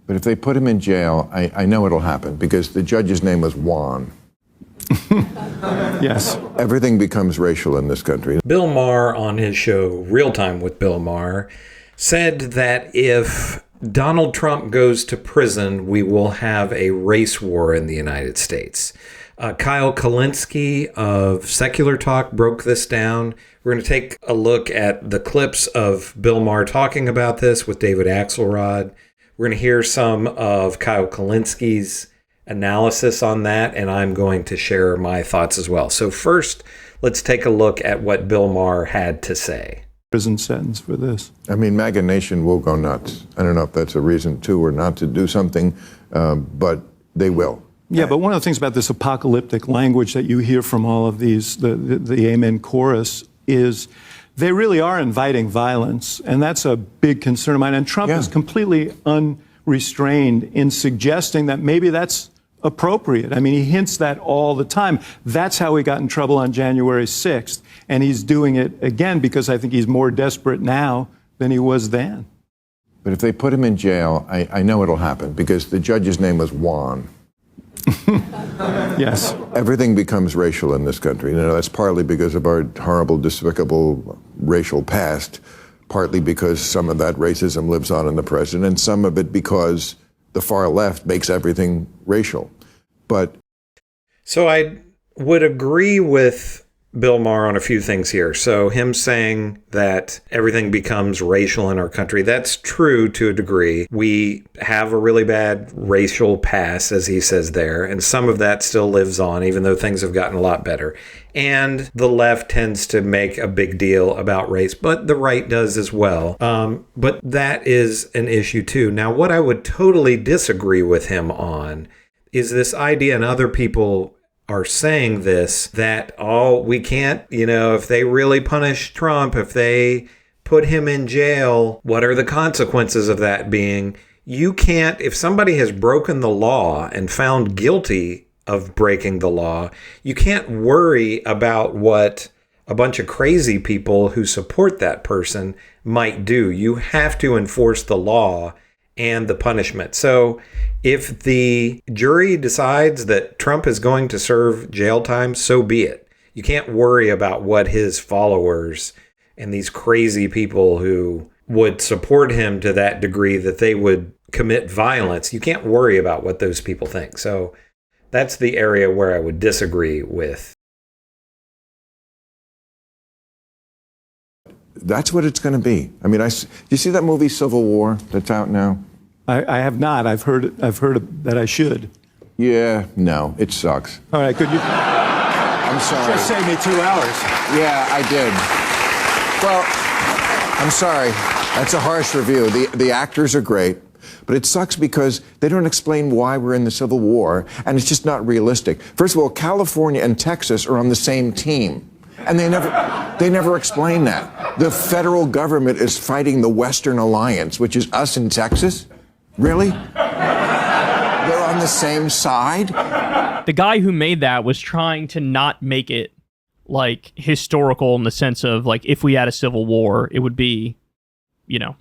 But if they put him in jail, I know it'll happen because the judge's name was Juan. Yes. Everything becomes racial in this country. Bill Maher on his show Real Time with Bill Maher said that if Donald Trump goes to prison, we will have a race war in the United States. Kyle Kulinski of Secular Talk broke this down. We're going to take a look at the clips of Bill Maher talking about this with David Axelrod. We're going to hear some of Kyle Kulinski's analysis on that, and I'm going to share my thoughts as well. So first, let's take a look at what Bill Maher had to say. Prison sentence for this. I mean, MAGA Nation will go nuts. I don't know if that's a reason to or not to do something, but they will. Yeah, but one of the things about this apocalyptic language that you hear from all of these, the Amen chorus, is they really are inviting violence, and that's a big concern of mine. And Trump is completely unrestrained in suggesting that maybe that's appropriate. I mean, he hints that all the time. That's how he got in trouble on January 6th, and he's doing it again because I think he's more desperate now than he was then. But if they put him in jail, I know it'll happen because the judge's name was Juan. Yes. Everything becomes racial in this country. You know, that's partly because of our horrible, despicable racial past, partly because some of that racism lives on in the president, and some of it because the far left makes everything racial. But so I would agree with Bill Maher on a few things here. So him saying that everything becomes racial in our country, that's true to a degree. We have a really bad racial past, as he says there, and some of that still lives on, even though things have gotten a lot better. And the left tends to make a big deal about race, but the right does as well. But that is an issue too. Now, what I would totally disagree with him on is this idea, and other people are saying this, that, oh, we can't, if they really punish Trump, if they put him in jail, what are the consequences of that being? You can't, if somebody has broken the law and found guilty of breaking the law, you can't worry about what a bunch of crazy people who support that person might do. You have to enforce the law and the punishment. So if the jury decides that Trump is going to serve jail time, so be it. You can't worry about what his followers and these crazy people who would support him to that degree that they would commit violence. You can't worry about what those people think. So that's the area where I would disagree with. that's what it's going to be. I mean, you see that movie Civil War that's out now? I have not. I've heard that I should. Yeah, no, it sucks. All right, could you? I'm sorry. Just saved me 2 hours. Yeah, I did. Well, I'm sorry. That's a harsh review. The actors are great, but it sucks because they don't explain why we're in the Civil War, and it's just not realistic. First of all, California and Texas are on the same team, and they never explain that. The federal government is fighting the Western Alliance, which is us in Texas. Really? They're on the same side? The guy who made that was trying to not make it like historical in the sense of like if we had a civil war, it would be, you know,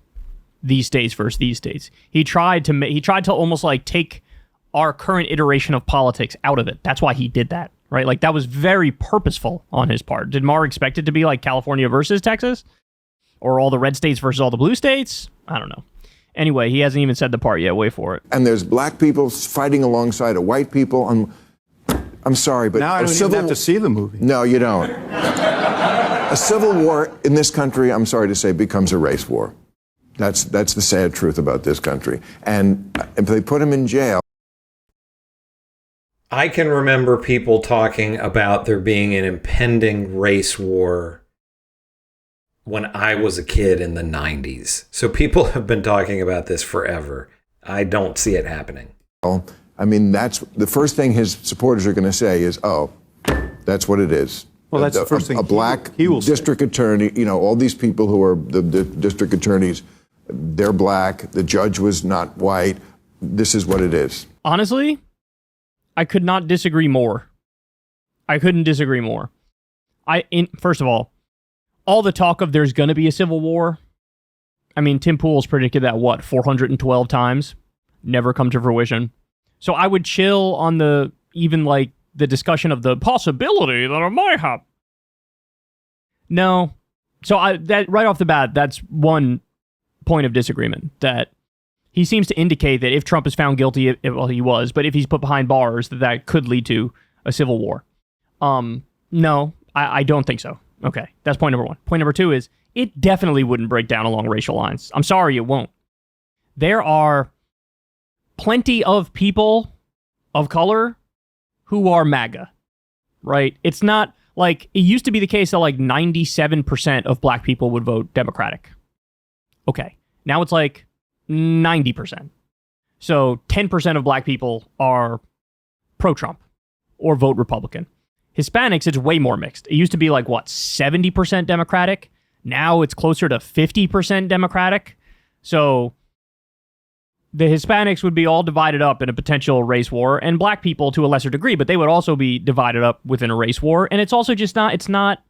these states versus these states. He tried to almost like take our current iteration of politics out of it. That's why he did that, right? Like that was very purposeful on his part. Did Maher expect it to be like California versus Texas, or all the red states versus all the blue states? I don't know. Anyway, he hasn't even said the part yet. Wait for it. And there's black people fighting alongside of white people. I'm sorry, but now I don't even have to see the movie. No, you don't. A civil war in this country, I'm sorry to say, becomes a race war. That's the sad truth about this country. And if they put him in jail. I can remember people talking about there being an impending race war when I was a kid in the 90s. So people have been talking about this forever. I don't see it happening. I mean, that's the first thing his supporters are going to say is, oh, that's what it is. Well, that's the first thing a black he will district say. Attorney, you know, all these people who are the district attorneys, they're black. The judge was not white. This is what it is. Honestly, I could not disagree more. I couldn't disagree more. First of all the talk of there's going to be a civil war. I mean, Tim Pool's predicted that, 412 times? never come to fruition. So I would chill on the discussion of the possibility that it might happen. No. So that right off the bat, that's one point of disagreement, that he seems to indicate that if Trump is found guilty, well, he was, but if he's put behind bars, that could lead to a civil war. No, I don't think so. Okay, that's point number one. Point number two is it definitely wouldn't break down along racial lines. I'm sorry, it won't. There are plenty of people of color who are MAGA, right? It's not like it used to be the case that like 97% of black people would vote Democratic. Okay, now it's like 90%. So 10% of black people are pro-Trump or vote Republican. Hispanics, it's way more mixed. It used to be like, 70% Democratic? Now it's closer to 50% Democratic. So the Hispanics would be all divided up in a potential race war, and black people to a lesser degree, but they would also be divided up within a race war. And it's also just that's not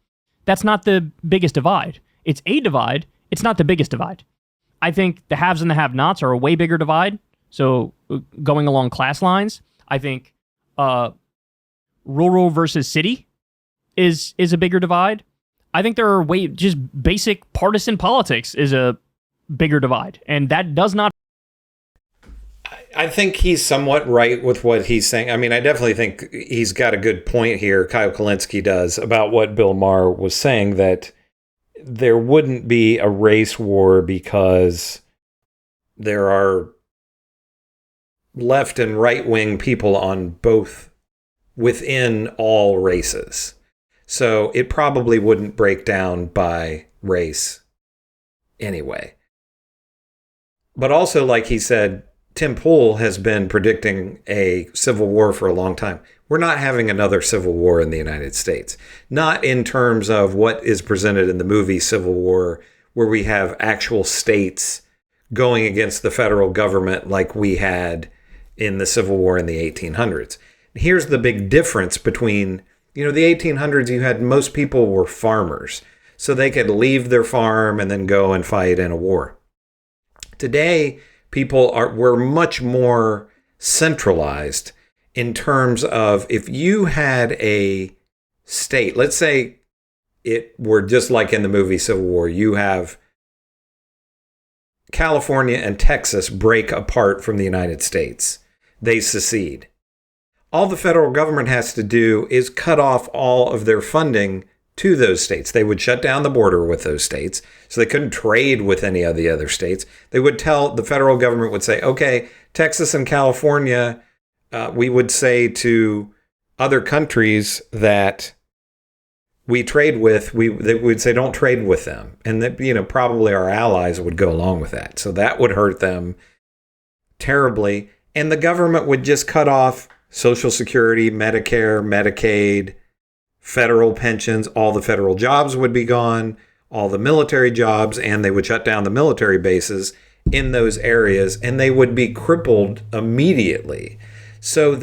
the biggest divide. It's a divide. It's not the biggest divide. I think the haves and the have-nots are a way bigger divide. So going along class lines, I think rural versus city is a bigger divide. I think there are just basic partisan politics is a bigger divide, and that does not. I think he's somewhat right with what he's saying. I mean, I definitely think he's got a good point here, Kyle Kulinski does, about what Bill Maher was saying, that there wouldn't be a race war because there are left and right-wing people on both within all races. So it probably wouldn't break down by race anyway. But also, like he said, Tim Pool has been predicting a civil war for a long time. We're not having another civil war in the United States. Not in terms of what is presented in the movie Civil War, where we have actual states going against the federal government like we had in the Civil War in the 1800s. Here's the big difference between, the 1800s, you had most people were farmers, so they could leave their farm and then go and fight in a war. Today, we're much more centralized in terms of if you had a state, let's say it were just like in the movie Civil War, you have California and Texas break apart from the United States. They secede. All the federal government has to do is cut off all of their funding to those states. They would shut down the border with those states, so they couldn't trade with any of the other states. The federal government would say, okay, Texas and California, we would say to other countries that we trade with, they would say, don't trade with them. And that, probably our allies would go along with that. So that would hurt them terribly. And the government would just cut off Social Security, Medicare, Medicaid, federal pensions, all the federal jobs would be gone, all the military jobs, and they would shut down the military bases in those areas, and they would be crippled immediately. So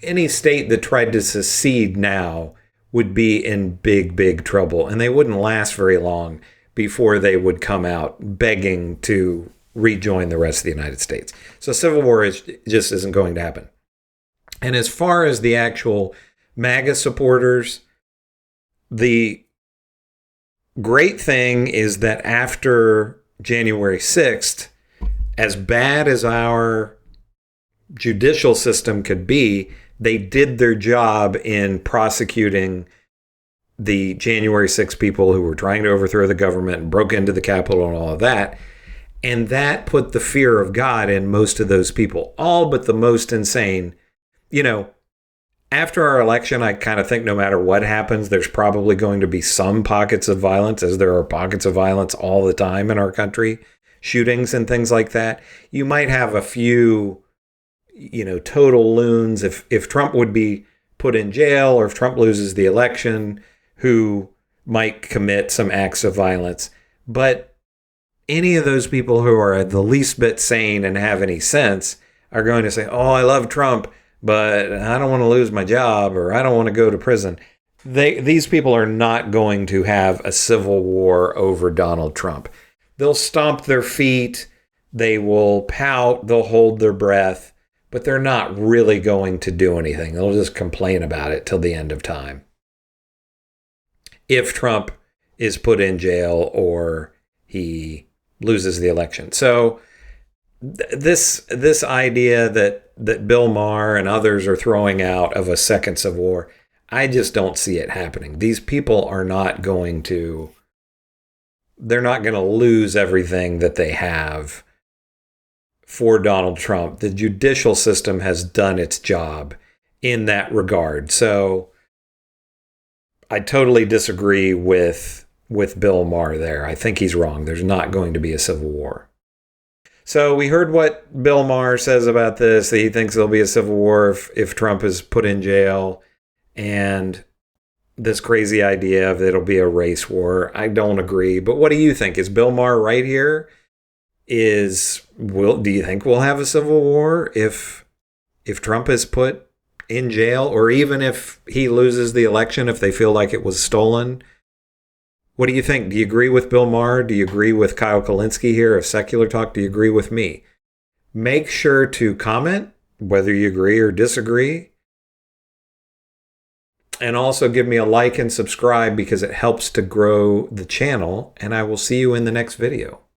any state that tried to secede now would be in big, big trouble, and they wouldn't last very long before they would come out begging to rejoin the rest of the United States. So civil war just isn't going to happen. And as far as the actual MAGA supporters, the great thing is that after January 6th, as bad as our judicial system could be, they did their job in prosecuting the January 6th people who were trying to overthrow the government and broke into the Capitol and all of that. And that put the fear of God in most of those people, all but the most insane. After our election, I kind of think no matter what happens, there's probably going to be some pockets of violence, as there are pockets of violence all the time in our country, shootings and things like that. You might have a few, total loons. If Trump would be put in jail or if Trump loses the election, who might commit some acts of violence. But any of those people who are the least bit sane and have any sense are going to say, oh, I love Trump, but I don't want to lose my job, or I don't want to go to prison. These people are not going to have a civil war over Donald Trump. They'll stomp their feet. They will pout, they'll hold their breath, but they're not really going to do anything. They'll just complain about it till the end of time. If Trump is put in jail or he loses the election. So this idea that Bill Maher and others are throwing out of a second civil war, I just don't see it happening. These people are not going to, they're not going to lose everything that they have for Donald Trump. The judicial system has done its job in that regard. So I totally disagree with Bill Maher there. I think he's wrong. There's not going to be a civil war. So we heard what Bill Maher says about this, that he thinks there'll be a civil war if Trump is put in jail, and this crazy idea of it'll be a race war. I don't agree. But what do you think? Is Bill Maher right here? Do you think we'll have a civil war if Trump is put in jail, or even if he loses the election, if they feel like it was stolen? What do you think? Do you agree with Bill Maher? Do you agree with Kyle Kulinski here of Secular Talk? Do you agree with me? Make sure to comment whether you agree or disagree. And also give me a like and subscribe because it helps to grow the channel. And I will see you in the next video.